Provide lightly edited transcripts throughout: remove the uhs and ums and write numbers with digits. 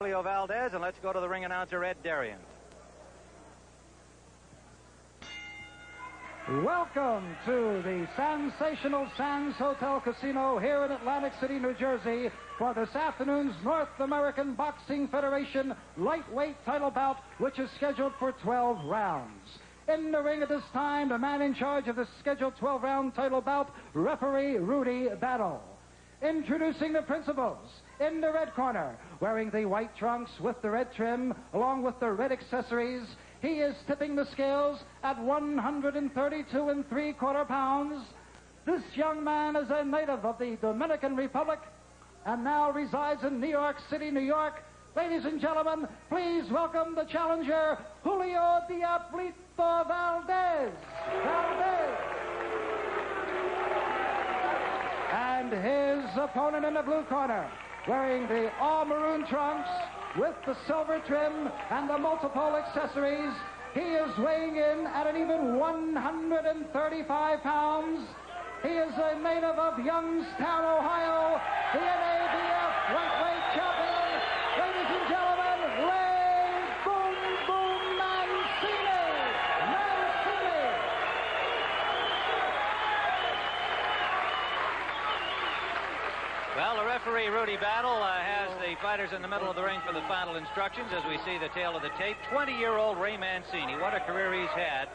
Julio Valdez, and let's go to the ring announcer, Ed Darien. Welcome to the sensational Sands Hotel Casino here in Atlantic City, New Jersey, for this afternoon's North American Boxing Federation lightweight title bout, which is scheduled for 12 rounds. In the ring at this time, the man in charge of the scheduled 12-round title bout, referee Rudy Battle. Introducing the principals. In the red corner, wearing the white trunks with the red trim, along with the red accessories, he is tipping the scales at 132 3/4 pounds. This young man is a native of the Dominican Republic and now resides in New York City, New York. Ladies and gentlemen, please welcome the challenger, Julio Diablito Valdez. And his opponent in the blue corner, wearing the all-maroon trunks with the silver trim and the multiple accessories, he is weighing in at an even 135 pounds. He is a native of Youngstown, Ohio, the NABF lightweight champion. Ladies and gentlemen, Ray Boom Boom Mancini. Well, the referee, Rudy Battle, has the fighters in the middle of the ring for the final instructions as we see the tail of the tape. 20-year-old Ray Mancini. What a career he's had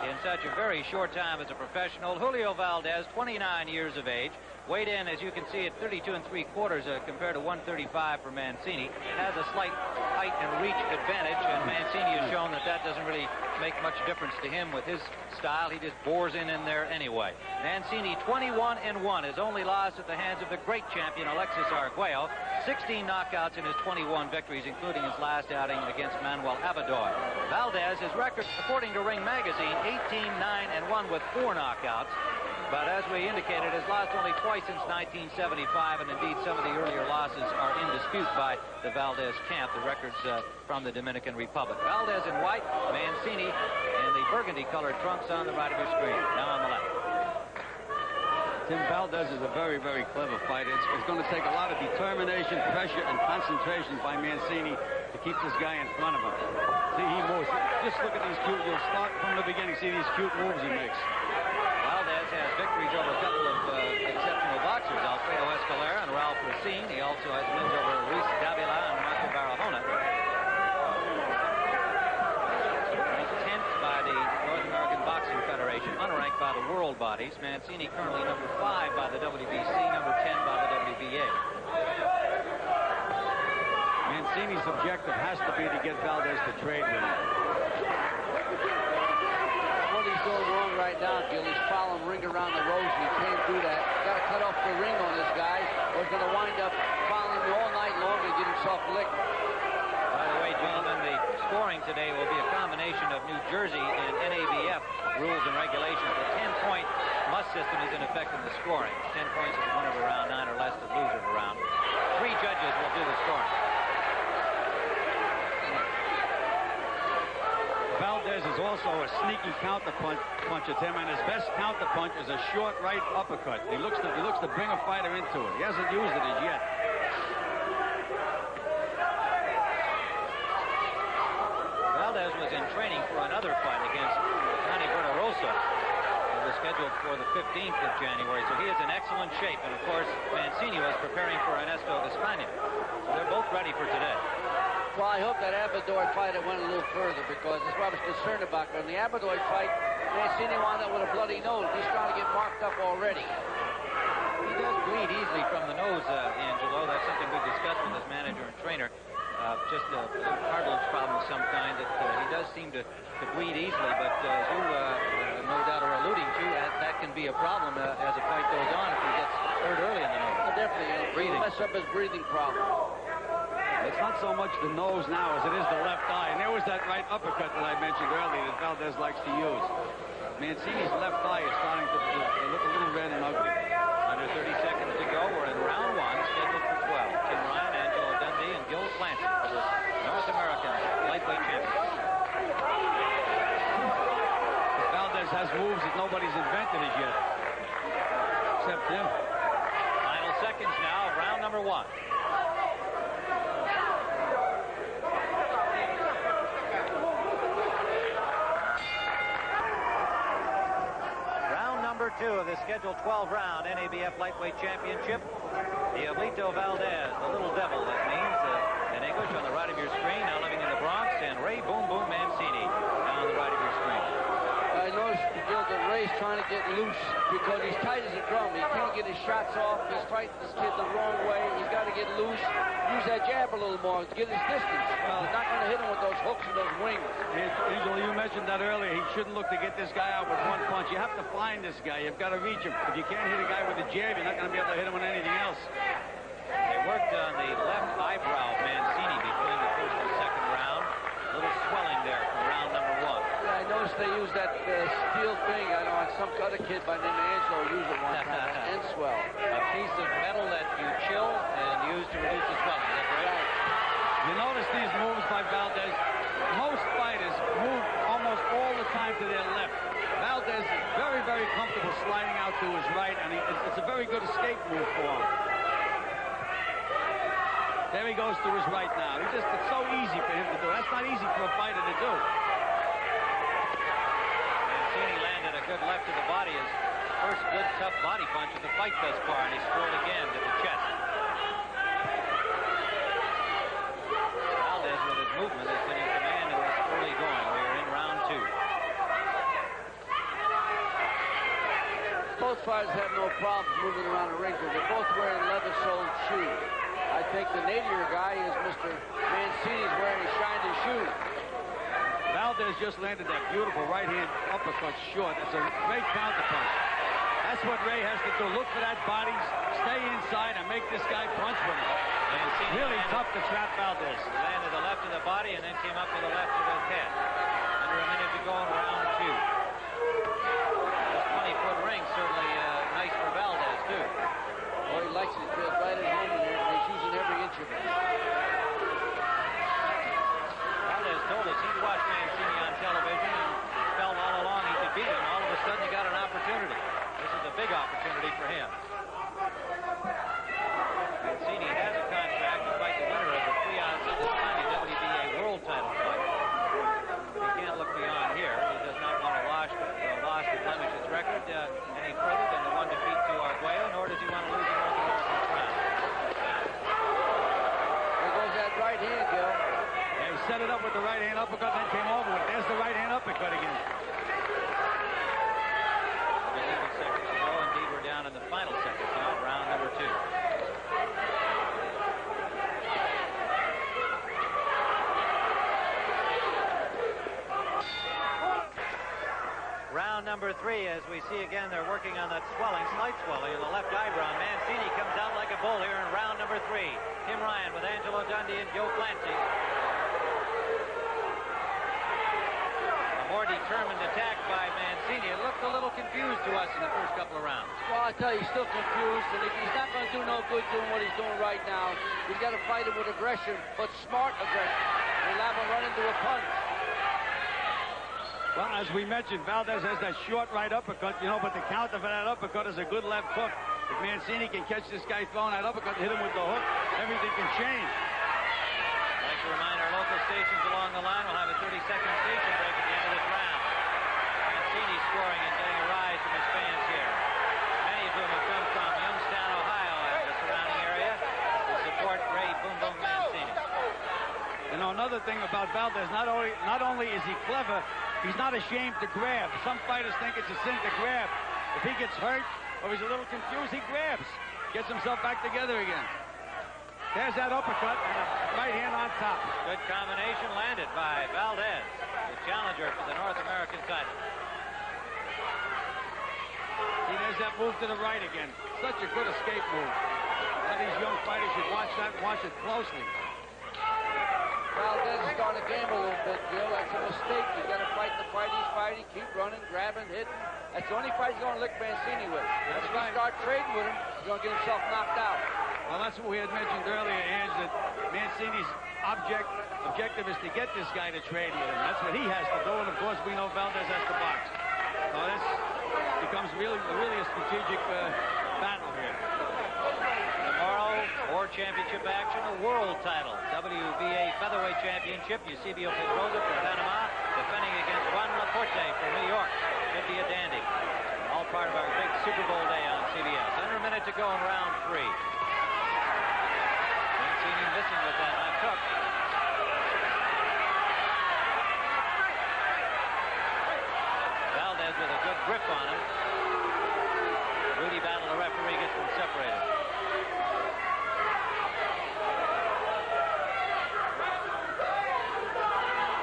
in such a very short time as a professional. Julio Valdez, 29 years of age. Weighed in, as you can see, at 32 3/4 compared to 135 for Mancini. Has a slight height and reach advantage, and Mancini has shown that that doesn't really make much difference to him with his style. He just bores in there anyway. Mancini 21-1. His only loss at the hands of the great champion Alexis Arguello. 16 knockouts in his 21 victories, including his last outing against Manuel Abadoy. Valdez, his record, according to Ring Magazine, 18-9-1 with 4 knockouts. But as we indicated, has lost only twice since 1975, and indeed some of the earlier losses are in dispute by the Valdez camp, the records from the Dominican Republic. Valdez in white, Mancini in the burgundy-colored trunks on the right of your screen. Now on the left. Tim, Valdez is a very, very clever fighter. It's going to take a lot of determination, pressure, and concentration by Mancini to keep this guy in front of him. See, he moves. Just look at these cute, you'll start from the beginning, see these cute moves he makes. Valdez has victories over a couple of exceptional boxers, Alfredo Escalera and Ralph Racine. He also has wins over Luis Davila and Marco Barahona. Ranked 10th by the North American Boxing Federation, unranked by the world bodies. Mancini currently number 5 by the WBC, number 10 by the WBA. Mancini's objective has to be to get Valdez to trade with him. What he's doing wrong right now, Gil, he's following ring around the rosy. He can't do that. Got to cut off the ring on this guy, or he's going to wind up following him all night long and get himself licked. By the way, gentlemen, the scoring today will be a combination of New Jersey and NABF rules and regulations. The 10-point must system is in effect in the scoring. 10 points is the winner of a round, 9 or less the loser of a round. 3 judges will do the scoring. Valdez is also a sneaky counter-puncher, Tim, and his best counter-punch is a short right uppercut. He looks to bring a fighter into it. He hasn't used it as yet. Valdez was in training for another fight against Johnny Bernarosa. It was scheduled for the 15th of January, so he is in excellent shape. And, of course, Mancini was preparing for Ernesto España. So they're both ready for today. Well, I hope that Abadoy fight went a little further, because that's what I was concerned about. In the Abadoy fight, Mancini wound up with a bloody nose. He's trying to get marked up already. He does bleed easily from the nose, Angelo. That's something we discussed with his manager and trainer. Just a cartilage problem of some kind that he does seem to bleed easily. But as you no doubt are alluding to, that can be a problem as the fight goes on if he gets hurt early in the nose. Definitely. Breathing. Mess up his breathing problem. It's not so much the nose now as it is the left eye. And there was that right uppercut that I mentioned earlier that Valdez likes to use. Mancini's left eye is starting to look a little red and ugly. Under 30 seconds to go. We're in round 1, scheduled for 12. Tim Ryan, Angelo Dundee, and Gil Clancy for the North American lightweight championship. Valdez has moves that nobody's invented as yet, except him. Final seconds now of round number 1. scheduled 12-round NABF Lightweight Championship. Diablito Valdez, the little devil, that means in English, on the right of your screen, now living in the Bronx, and Ray Boom Boom Mancini down on the right of your screen. I noticed, Bill, that Ray's trying to get loose because he's tight as a drum. He can't get his shots off. He's fighting this kid the wrong way. He's got to get loose, use that jab a little more to get his distance. He's not going to hit him with those hooks and those wings. Angel, you mentioned that earlier. He shouldn't look to get this guy out with one punch. You have to find this guy. You've got to reach him. If you can't hit a guy with a jab, you're not going to be able to hit him with anything else. They worked on the left eyebrow of Mancini between the first and second round. A little swelling there from round number 1. Yeah, I noticed they used that steel thing. I know some other kid by the name of Angelo used it one time. And swell. A piece of metal that you chill and use to reduce the swelling. Is that correct? You notice these moves by Valdez. Most fighters move almost all the time to their left. Valdez is very, very comfortable sliding out to his right, and it's a very good escape move for him. There he goes to his right now. It's so easy for him to do. That's not easy for a fighter to do. Mancini landed a good left to the body, his first good, tough body punch of the fight thus far, and he scored again to the chest. Valdez, with his movement, has been in command in this early going. We are in round 2. Both fighters have no problems moving around the ring because they're both wearing leather-soled shoes. I think the nadir guy is Mr. Mancini's wearing a shiny shoe. Valdez just landed that beautiful right-hand uppercut short. That's a great counterpunch. That's what Ray has to do. Look for that body, stay inside, and make this guy punch with him. Mancini really tough to trap Valdez. He landed the left to the body and then came up with the left to the head. Under a minute to go in round 2. This 20-foot ring certainly nice for Valdez, too. Well, he likes it. He feels right at home in there. He's using every inch of it. Valdez told us he'd watched Mancini on television and felt all along he could beat him. All of a sudden, he got an opportunity. This is a big opportunity for him. Mancini has a contract to fight the winner of the Frias WBA World Title fight. He can't look beyond here. He does not want a loss to blemish his record any further than the one defeat to Arguello, nor does he want to lose the North American crown. There goes that right hand, Gil. Yeah, he set it up with the right hand uppercut, then came over with it. There's the right hand uppercut again. 11 seconds to go. Indeed, we're down in the final seconds now, round number 2. Round number 3, as we see again, they're working on that swelling, slight swelling in the left eyebrow. Mancini comes out like a bull here in round number 3. Tim Ryan with Angelo Dundee and Joe Clancy. A more determined attack by Mancini. It looked a little confused to us in the first couple of rounds. Well, I tell you, he's still confused, and he's not going to do no good doing what he's doing right now. He's got to fight him with aggression, but smart aggression. He'll have him run into a punch. Well, as we mentioned, Valdez has that short right uppercut, but the counter for that uppercut is a good left hook. If Mancini can catch this guy throwing that uppercut, hit him with the hook, everything can change. I'd like to remind our local stations along the line, we'll have a 30-second station break at the end of this round. Mancini scoring and getting a rise from his fans here. Many of whom have come from Youngstown, Ohio, and the surrounding area to support Ray Boom Boom Mancini. Another thing about Valdez, not only is he clever, he's not ashamed to grab. Some fighters think it's a sin to grab. If he gets hurt or he's a little confused, he grabs. Gets himself back together again. There's that uppercut and a right hand on top. Good combination landed by Valdez, the challenger for the North American title. See, there's that move to the right again. Such a good escape move. Now these young fighters should watch that and watch it closely. Valdez is starting to game a little bit, Gil. That's a mistake. You got to fight the fight he's fighting, keep running, grabbing, hitting. That's the only fight he's going to lick Mancini with. If you start trading with him, he's going to get himself knocked out. Well, that's what we had mentioned earlier, Ange, that Mancini's objective is to get this guy to trade with him. That's what he has to do, and of course we know Valdez has to box. So this becomes really a strategic battle here. Tomorrow, more championship action, a world title. WBA Featherweight Championship, Eusebio Pedrosa from Panama, defending against Juan Laporte from New York. Should be a dandy. All part of our big Super Bowl day on CBS. Under a minute to go in round 3. Mancini missing with that left hook. Valdez with a good grip on him. Rudy Battle, the referee, gets them separated.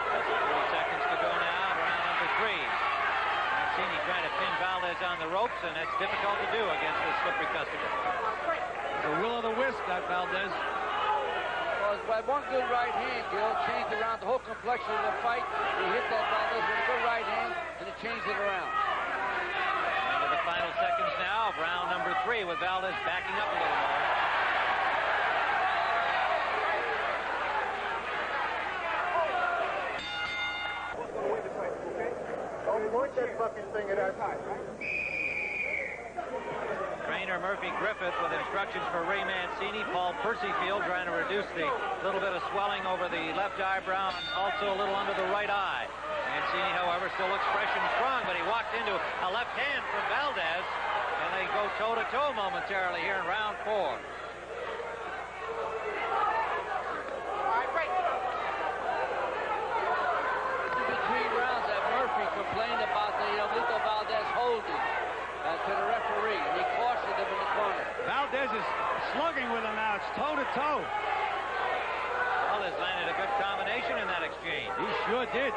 That's 30 seconds to go now in round number 3. Mancini trying to pin Valdez on the ropes, and that's difficult to do against this slippery customer. The will-o'-the-wisp, that Valdez. Well, by one good right hand, Gil, changed around the whole complexion of the fight. He hit that Valdez with a good right hand, and it changed it around. Into the final seconds now of round number 3 with Valdez backing up a little more. Don't point that fucking thing at us. Trainer Murphy Griffith with instructions for Ray Mancini. Paul Percyfield trying to reduce the little bit of swelling over the left eyebrow and also a little under the right eye. Mancini, however, still looks fresh and strong, but he walked into a left hand from Valdez, and they go toe-to-toe momentarily here in round 4. Between rounds, that Murphy complained about the Lito Valdez holding to the referee, and he cautioned him in the corner. Valdez is slugging with him now. It's toe-to-toe. Valdez landed a good combination in that exchange. He sure did.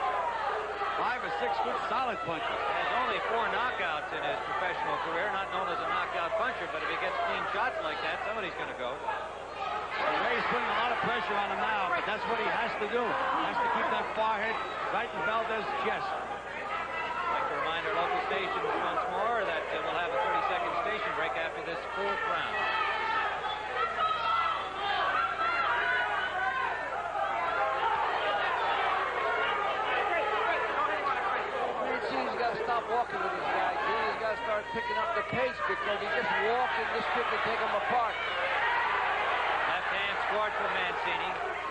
5 or 6 good solid punches. He has only 4 knockouts in his professional career, not known as a knockout puncher, but if he gets clean shots like that, somebody's going to go. Ray's putting a lot of pressure on him now, but that's what he has to do. He has to keep that forehead right in Valdez's chest. I'd like to remind our local stations once more that we'll have a 30-second station break after this 4th round. Mancini's got to stop walking with this guy. He's got to start picking up the pace because he just walked and this kid can take him apart. Left hand scored for Mancini.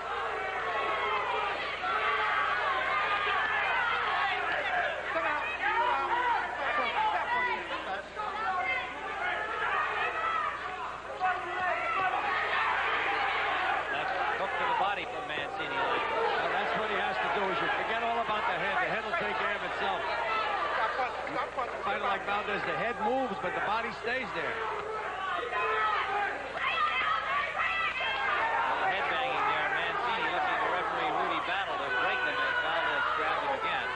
Fighter like Valdez, the head moves, but the body stays there. Headbanging there. Mancini looking at the referee Rudy Battle to break them as Valdez grabs him again.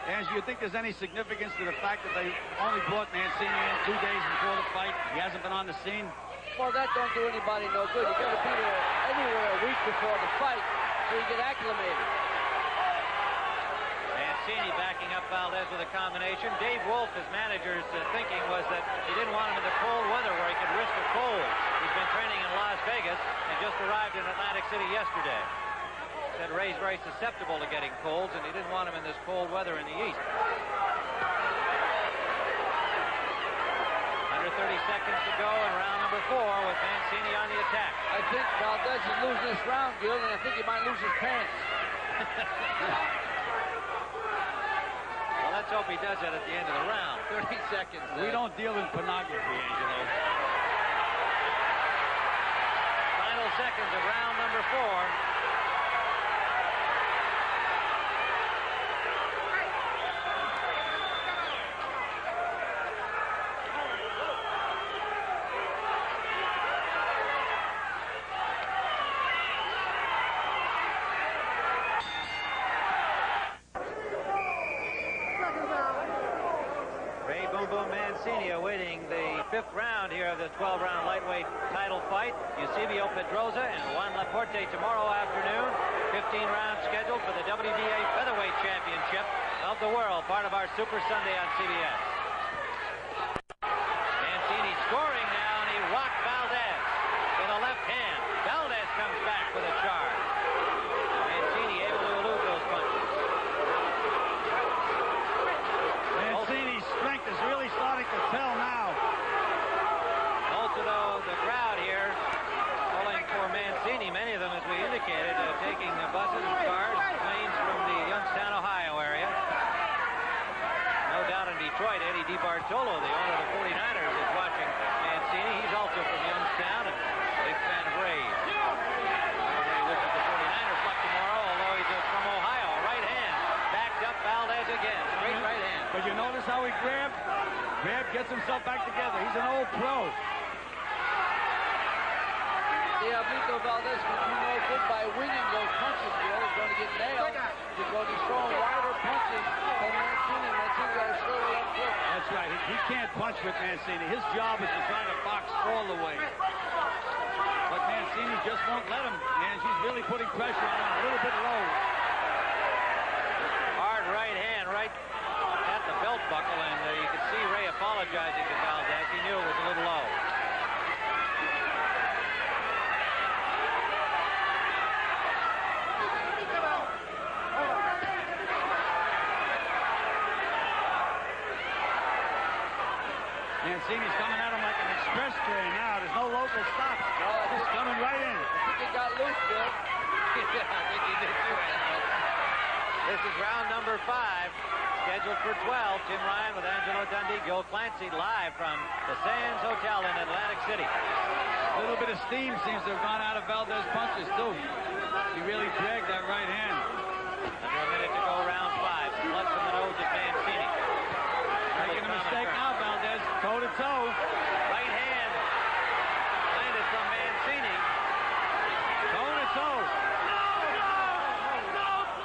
As you think there's any significance to the fact that they only brought Mancini in 2 days before the fight? He hasn't been on the scene? Well, that don't do anybody no good. You got to be there anywhere a week before the fight so you get acclimated. Mancini backing up Valdez with a combination. Dave Wolf, his manager's thinking was that he didn't want him in the cold weather where he could risk a cold. He's been training in Las Vegas and just arrived in Atlantic City yesterday. Said Ray's very susceptible to getting colds, and he didn't want him in this cold weather in the East. Under 30 seconds to go in round number 4 with Mancini on the attack. I think Valdez is losing this round, Gil, and I think he might lose his pants. Well, let's hope he does that at the end of the round. 30 seconds. We don't deal in pornography, Angelo. Final seconds of round number 4. Mancini awaiting the 5th round here of the 12-round lightweight title fight. Eusebio Pedrosa and Juan Laporte tomorrow afternoon. 15 rounds scheduled for the WBA Featherweight Championship of the world, part of our Super Sunday on CBS. Mancini scoring now, and he rocked Valdez with a left hand. Valdez comes back with a charge. Mancini able to elude those punches. Mancini's strength is really starting to tell now. Also, though, the crowd here pulling for Mancini, many of them, as we indicated, taking buses, cars, planes from the Youngstown, Ohio area. No doubt in Detroit Detroit. Eddie DiBartolo, the owner of the 49ers, is watching Mancini. He's also from Youngstown and a big fan of Rays. He wishes the 49ers luck tomorrow, although he's from Ohio. Right hand. Backed up Valdez again. Straight right hand. But you notice how he grabbed? Gets himself back together. He's an old pro. Diablito Valdez can do no good by winging those punches. He's going to get nailed because he's throwing wider punches than Mancini. Mancini got to slow it up quick. That's right. He can't punch with Mancini. His job is to try to box all the way. But Mancini just won't let him. And she's really putting pressure on him. A little bit low. Hard right hand right at the belt buckle, and you can see Ray apologizing to Valdez. He knew it was a little low. Mancini's coming at him like an express train now. There's no local stop. Just coming right in. I think he got loose, Bill. Yeah, I think he did too, man. This is round number 5, scheduled for 12. Tim Ryan with Angelo Dundee, Gil Clancy live from the Sands Hotel in Atlantic City. A little bit of steam seems to have gone out of Valdez punches, too. He really dragged that right hand. Under a minute to go, round 5. Blood from the nose of Mancini. Making a mistake now, Valdez. Toe-to-toe. Right hand landed from Mancini. Toe-to-toe.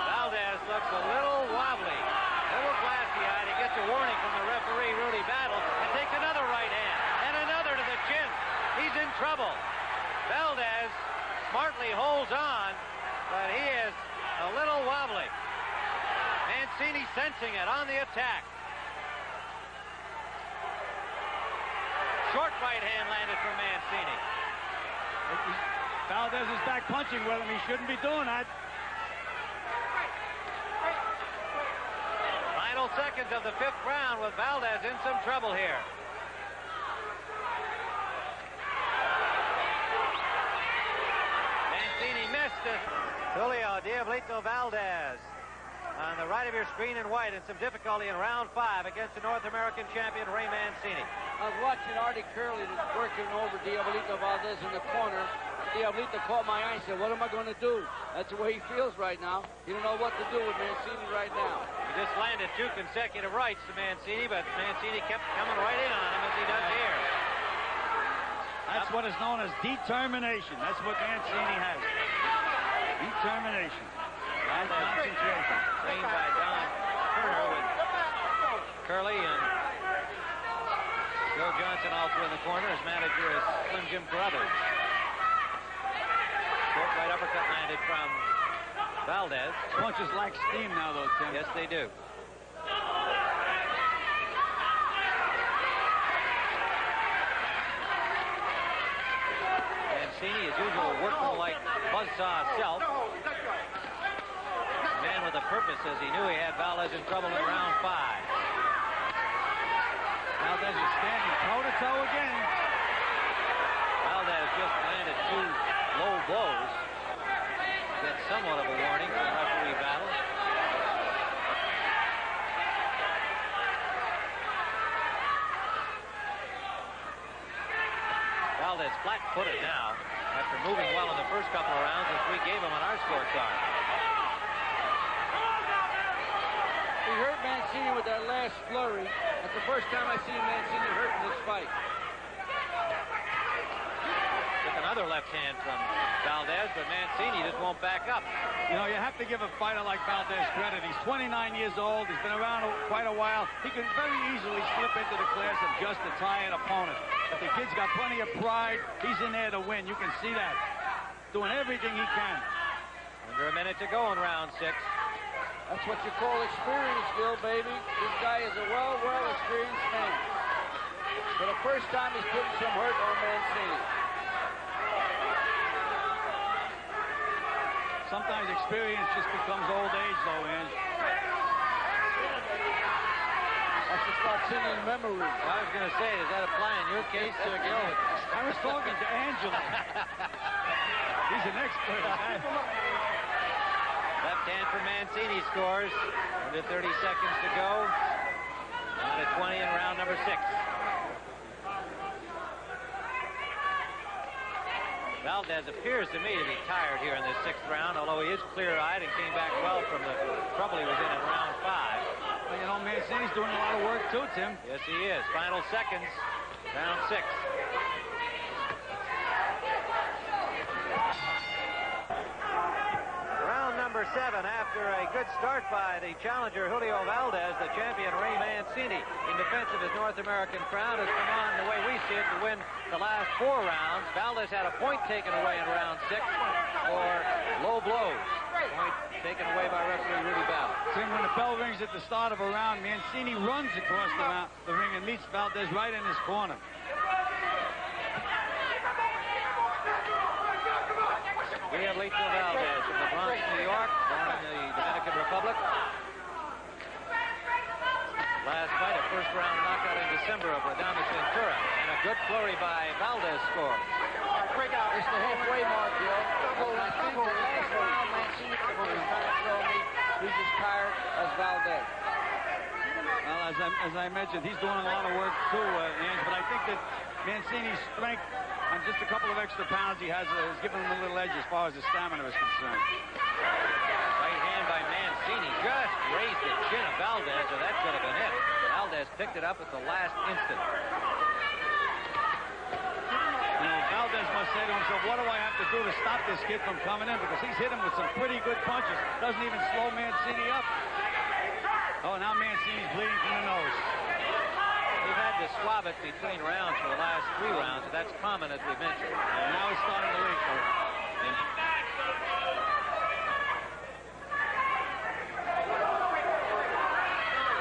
Valdez looks a little wobbly, a little glassy-eyed. He gets a warning from the referee, Rudy Battle, and takes another right hand and another to the chin. He's in trouble. Valdez smartly holds on, but he is a little wobbly. Mancini sensing it on the attack. Short right hand landed from Mancini. Valdez is back punching with him. He shouldn't be doing that. Final seconds of the 5th round with Valdez in some trouble here. Mancini missed it. Julio Diablito Valdez on the right of your screen in white, and some difficulty in round 5 against the North American champion Ray Mancini. I was watching Artie Curley working over Diablito Valdez in the corner. Diablito caught my eye and said, what am I going to do? That's the way he feels right now. He don't know what to do with Mancini right now. He just landed 2 consecutive rights to Mancini, but Mancini kept coming right in on him as he does here. That's what is known as determination. That's what Mancini has. Determination. And concentration. Trained by Don Turner with Curley and Joe Johnson also in the corner. His manager is Slim Jim Carruthers. Short right uppercut landed from Valdez. Punches lack steam now, though, Tim. Yes, they do. Mancini, as usual, working like buzzsaw self. Man with a purpose, as he knew he had Valdez in trouble in round 5. Valdez is standing toe-to-toe again. Valdez just landed 2 low blows. Gets somewhat of a warning from the referee Battle. Valdez flat-footed now after moving well in the first couple of rounds, as we gave him on our scorecard. He hurt Mancini with that last flurry. That's the first time I've seen Mancini hurt in this fight. Took another left hand from Valdez, but Mancini just won't back up. You know, you have to give a fighter like Valdez credit. He's 29 years old. He's been around quite a while. He can very easily slip into the class of just a tired opponent. But the kid's got plenty of pride. He's in there to win. You can see that. Doing everything he can. Under a minute to go in round 6. That's what you call experience, Bill, baby. This guy is a well-experienced man. For the first time, he's putting some hurt on Mancini. Sometimes experience just becomes old age, though, Ange. I should start singing memories. I was going to say, does that apply in your case, Gil? I was talking to Angela. He's an expert at that. Left hand for Mancini scores. Under 30 seconds to go. Down to 20 in round number 6. Valdez appears to me to be tired here in this 6th round, although he is clear-eyed and came back well from the trouble he was in round 5. Well, you know, Mancini's doing a lot of work too, Tim. Yes, he is. Final seconds, round 6. Round number 7, after a good start by the challenger Julio Valdez, the champion Ray Mancini, in defense of his North American crown, has come on, the way we see it, to win the last 4 rounds. Valdez had a point taken away in round 6 for low blows. Point taken away by referee Rudy Battle. Tim, when the bell rings at the start of a round, Mancini runs across the ring and meets Valdez right in his corner. Valdez from the Bronx, New York, born in the Dominican Republic. Last fight, a first-round knockout in December of Adames Ventura, and a good flurry by Valdez scores. It's the halfway mark, Joe. I think the last round, Mancini was trying to show me he's as tired as Valdez. Well, as I mentioned, he's doing a lot of work too, Ange, but I think that Mancini's strength and just a couple of extra pounds he has given him a little edge as far as the stamina is concerned. Right hand by Mancini just raised the chin of Valdez, or that could have been it. Valdez picked it up at the last instant. You know, Valdez must say to himself, what do I have to do to stop this kid from coming in? Because he's hit him with some pretty good punches. Doesn't even slow Mancini up. Oh, now Mancini's bleeding from the nose. We've had to swab it between rounds for the last 3 rounds, and that's common, as we mentioned. And now it's starting to leak.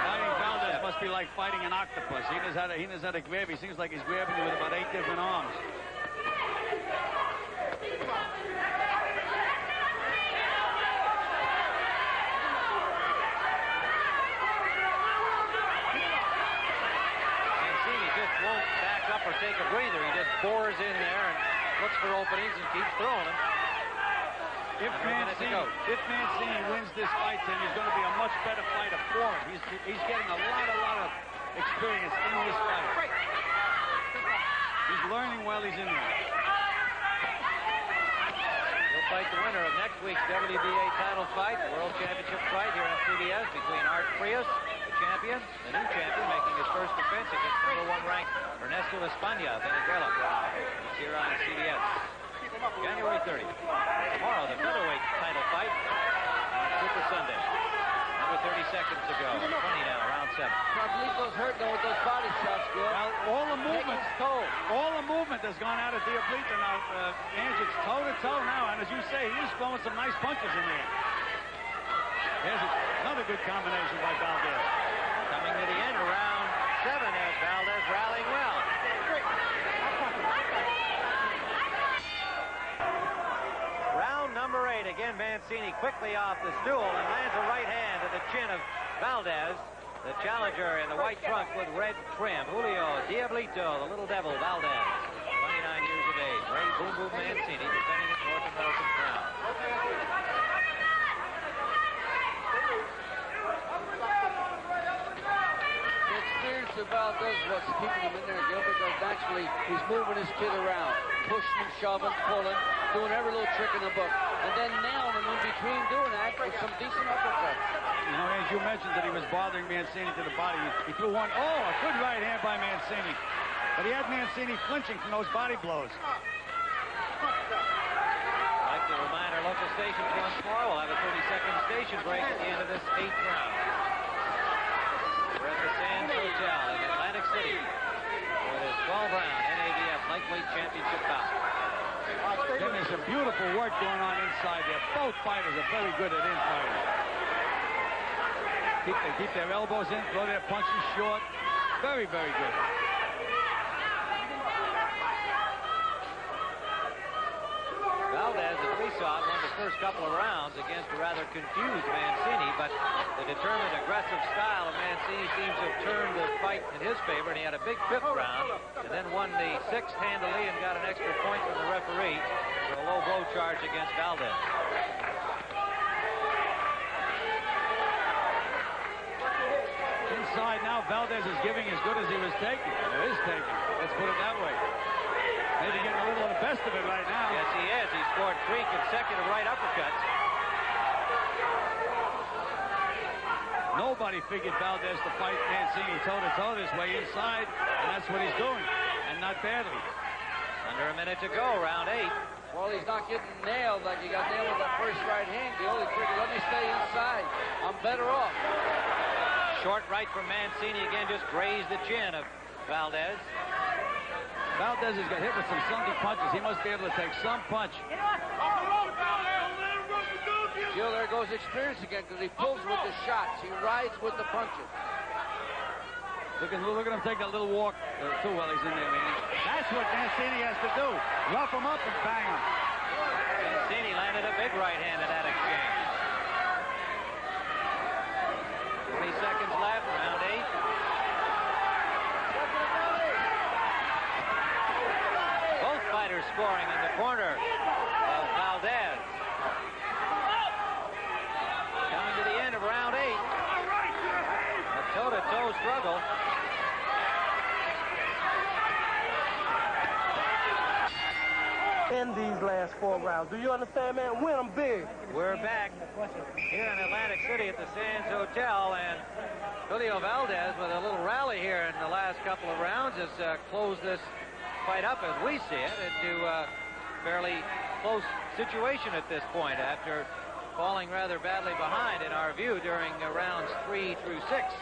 I think Valdez must be like fighting an octopus. He knows how to grab. He seems like he's grabbing you with about 8 different arms. Or take a breather. He just bores in there and looks for openings and keeps throwing them. If Mancini wins this fight, Tim, he's going to be a much better fighter for him. He's getting a lot of experience in this fight. He's learning while he's in there. He'll fight the winner of next week's WBA title fight, the World Championship fight here on CBS between Art Frias, the champion, the new champion, making his first defense against #1 ranked Ernesto España Venezuela. It's here on CBS. January 30th. Tomorrow, the featherweight title fight on Super Sunday. Number 30 seconds to go. 20 now, round 7. Carlito's hurt though with those body shots, Bill. Well, all the movement has gone out of Diablito now. Ange, it's toe-to-toe now, and as you say, he is throwing some nice punches in there. There's another good combination by Valdez. Coming to the end of round 7 as Valdez rallying well. Round number 8. Again, Mancini quickly off the stool and lands a right hand to the chin of Valdez. The challenger in the white trunks with red trim. Julio Diablito, the little devil, Valdez. 29 years of age. Ray Boom Boom Mancini defending his North American crown. The Valdez what's keeping him in there, Gil, because naturally he's moving his kid around, pushing him, shoving, pulling, doing every little trick in the book, and then nailing him in between doing that with some decent uppercuts. You know, as you mentioned that he was bothering Mancini to the body. He threw one, a good right hand by Mancini. But he had Mancini flinching from those body blows. I'd like to remind our local stations once more, we'll have a 30-second station break at the end of this 8th round. We're at the Sands Hotel in Atlantic City for this 12-round NABF Lightweight Championship bout. Then there's some beautiful work going on inside there. Both fighters are very good at infighting. They keep their elbows in, throw their punches short. Very, very good. Valdez, as we saw, won the first couple of rounds against a rather confused Mancini, but the determined, aggressive style of Mancini seems to have turned the fight in his favor, and he had a big 5th round, and then won the 6th handily and got an extra point from the referee for a low blow charge against Valdez. inside now. Valdez is giving as good as he was taking. Or is taking. Let's put it that way. Maybe getting a little of the best of it right now. Yes, he is. He scored 3 consecutive right uppercuts. Nobody figured Valdez to fight Mancini toe-to-toe this way inside, and that's what he's doing, and not badly. Under a minute to go, round 8. Well, he's not getting nailed like he got nailed with that first right hand, Gil. He figured, let me stay inside. I'm better off. Short right from Mancini again, just grazed the chin of Valdez. Valdez has got hit with some Sunday punches. He must be able to take some punch. Gil, there goes experience again because he pulls with the shots. He rides with the punches. Look at him take that little walk too while he's in there, man. That's what Mancini has to do. Rough him up and bang him. Mancini landed a big right hand in that exchange. 20 seconds left, round 8. Both fighters scoring in the corner of Valdez. Coming to the end of round 8. A toe-to-toe struggle. In these last 4 rounds. Do you understand, man? Win them big. We're back here in Atlantic City at the Sands Hotel, and Julio Valdez, with a little rally here in the last couple of rounds, has closed this fight up, as we see it, into a fairly close situation at this point after falling rather badly behind, in our view, during rounds 3 through 6.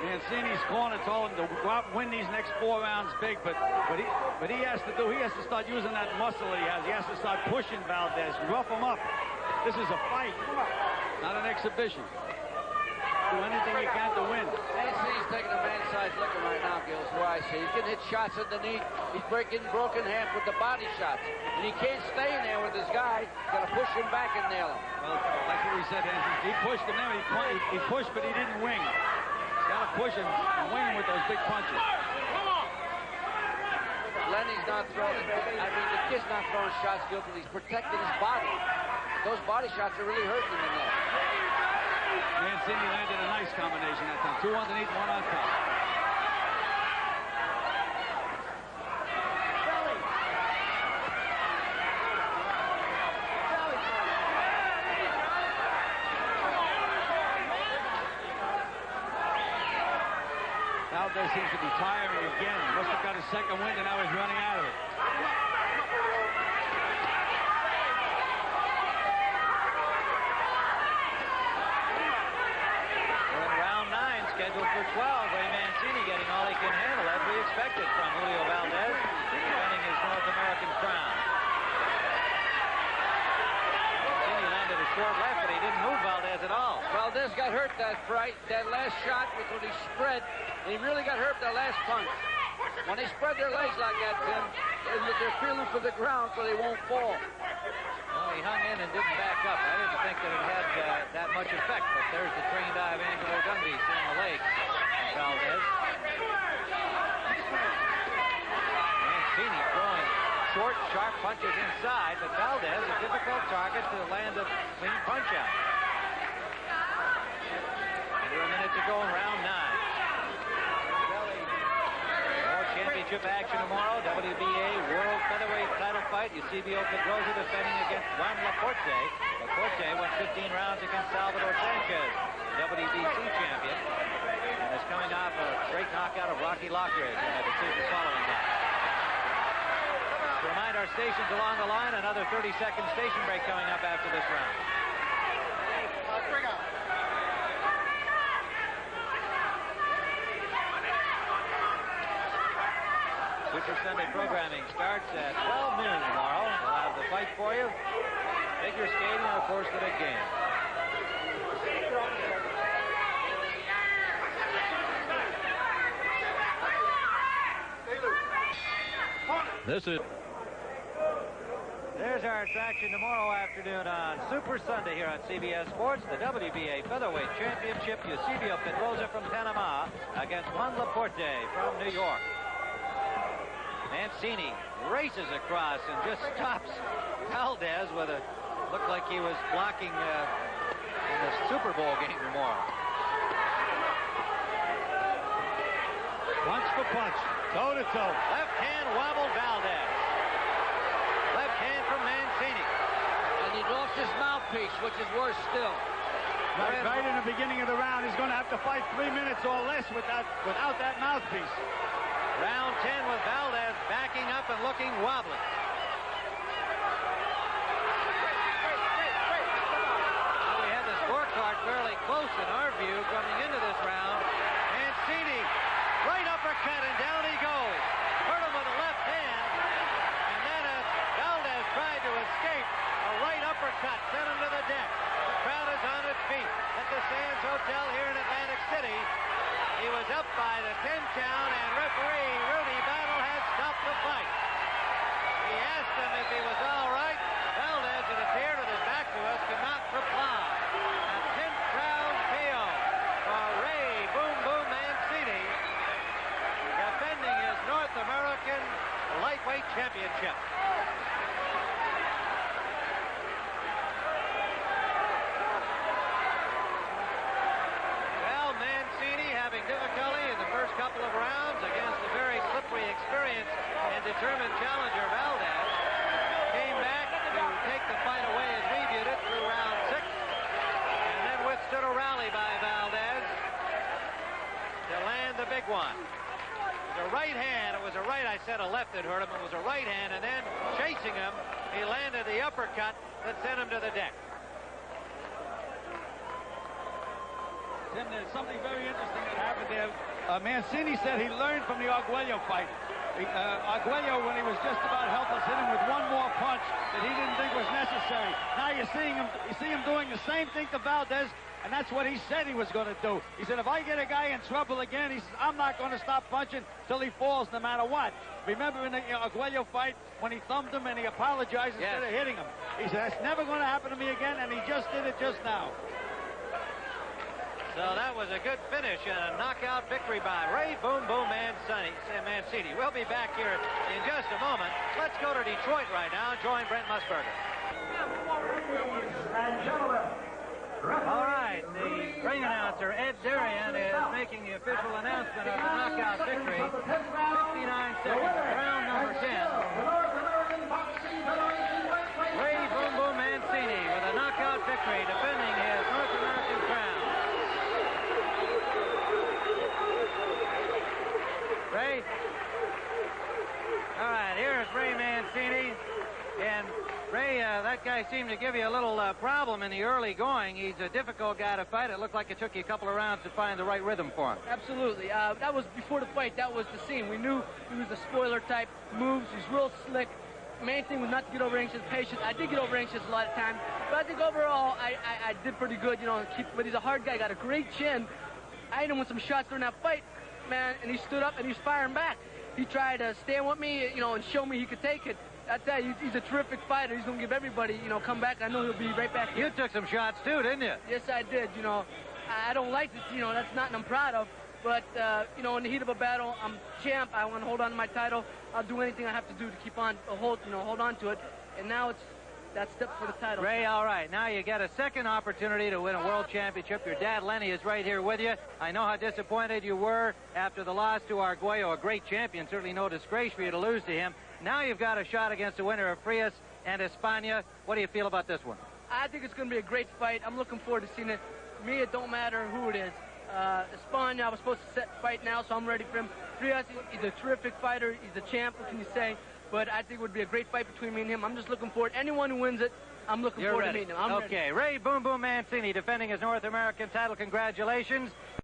Mancini's corner told him to go out and win these next 4 rounds big, but he has to start using that muscle that he has. He has to start pushing Valdez, rough him up. This is a fight, not an exhibition. Do anything you can to win. Mancini's taking a man-sized licking right now, Gil, is where I see. He's getting hit shots underneath. He's broken half with the body shots. And he can't stay in there with this guy. He's got to push him back and nail him. Well, that's what we said, Anthony. He pushed him there. He pushed, but he didn't wing. Got to push him and wing him with those big punches. Lenny's not throwing, the kid's not throwing shots, Gil, because he's protecting his body. Those body shots are really hurting him in there. Mancini landed a nice combination that time. 2 underneath, 1 on top. Valdez seems to be tiring again. Must have got a second wind and now he's running out of it. We're in round 9, scheduled for 12. Ray Mancini getting all he can handle, as we expected from Julio Valdez, defending his North American crown. Mancini landed a short left, but he didn't move Valdez at all. Valdez got hurt that last shot was when he spread. He really got hurt that last punch. When they spread their legs like that, Tim, they're feeling for the ground so they won't fall. Well, he hung in and didn't back up. I didn't think that it had that much effect, but there's the trained eye of Angelo Dundee seeing the legs of Valdez. Mancini throwing short, sharp punches inside, but Valdez a difficult target to land a clean punch out. Under a minute to go in round 9. Championship action tomorrow. WBA World Featherweight title fight. Eusebio Pedrosa defending against Juan Laporte. Laporte went 15 rounds against Salvador Sanchez, WBC champion, and is coming off a great knockout of Rocky Lockridge in a decision following that. To remind our stations along the line, another 30-second station break coming up after this round. Super Sunday programming starts at 12 noon tomorrow. We'll have the fight for you. Figure skating, and of course the big game. There's our attraction tomorrow afternoon on Super Sunday here on CBS Sports. The WBA Featherweight Championship. Eusebio Pedrosa from Panama against Juan Laporte from New York. Mancini races across and just stops Valdez with a, looked like he was blocking in the Super Bowl game tomorrow. Punch for punch. Toe-to-toe. Left hand wobbled Valdez. Left hand from Mancini. And he lost his mouthpiece, which is worse still. Right in the beginning of the round, he's going to have to fight 3 minutes or less without that mouthpiece. Round 10 with Valdez backing up and looking wobbly. Well, we had the scorecard fairly close in our view coming into this round. Mancini, right uppercut, and down he goes. Hurt him with a left hand, and then as Valdez tried to escape, a right uppercut sent him to the deck. The crowd is on its feet at the Sands Hotel here in Atlantic City. He was up by the 10 count, and referee Rudy Battle has stopped the fight. He asked him if he was all right. Valdez, it appeared with his back to us, could not reply. A 10th round KO for Ray Boom Boom Mancini, defending his North American lightweight championship. Difficulty in the first couple of rounds against a very slippery, experienced, and determined challenger, Valdez. Came back to take the fight away as we viewed it through round 6, and then withstood a rally by Valdez to land the big one. It was a right hand. It was a right, I said a left that hurt him. It was a right hand, and then chasing him, he landed the uppercut that sent him to the deck. Tim, there's something very interesting that happened there. Mancini said he learned from the Arguello fight. Arguello, when he was just about helpless, hit him with one more punch that he didn't think was necessary. Now you see him doing the same thing to Valdez, and that's what he said he was going to do. He said, if I get a guy in trouble again, he says, I'm not going to stop punching till he falls no matter what. Remember in the Arguello fight when he thumbed him and he apologized instead of hitting him? He said, that's never going to happen to me again, and he just did it just now. So that was a good finish and a knockout victory by Ray Boom Boom Mancini. We'll be back here in just a moment. Let's go to Detroit right now and join Brent Musburger. All right, the ring announcer, Ed Darian, is making the official announcement of the knockout victory. 59 seconds, round number 10. Ray Boom Boom Mancini with a knockout victory, defending his North American crown. Ray. All right, here's Ray Mancini. And Ray, that guy seemed to give you a little problem in the early going. He's a difficult guy to fight. It looked like it took you a couple of rounds to find the right rhythm for him. Absolutely. That was before the fight. That was the scene. We knew he was a spoiler type moves. He's real slick. Main thing was not to get over anxious, patient. I did get over anxious a lot of times, but I think overall I did pretty good. You know, but he's a hard guy. Got a great chin. I hit him with some shots during that fight, man, and he stood up and he was firing back. He tried to stand with me, you know, and show me he could take it. I tell you, he's a terrific fighter. He's going to give everybody, you know, come back. I know he'll be right back here. You took some shots too, didn't you? Yes, I did. You know, I don't like this. You know, that's nothing I'm proud of. But, you know, in the heat of a battle, I'm champ. I want to hold on to my title. I'll do anything I have to do to keep on, hold on to it. And now it's that step for the title. Ray, all right. Now you get a second opportunity to win a world championship. Your dad, Lenny, is right here with you. I know how disappointed you were after the loss to Arguello, a great champion. Certainly no disgrace for you to lose to him. Now you've got a shot against the winner of Frias and Espana. What do you feel about this one? I think it's going to be a great fight. I'm looking forward to seeing it. For me, it don't matter who it is. Espana, I was supposed to fight now, so I'm ready for him. Frias, he's a terrific fighter. He's a champ, what can you say? But I think it would be a great fight between me and him. I'm just looking forward. Anyone who wins it, I'm looking forward to meeting him. I'm ready. Ray Boom Boom Mancini defending his North American title. Congratulations.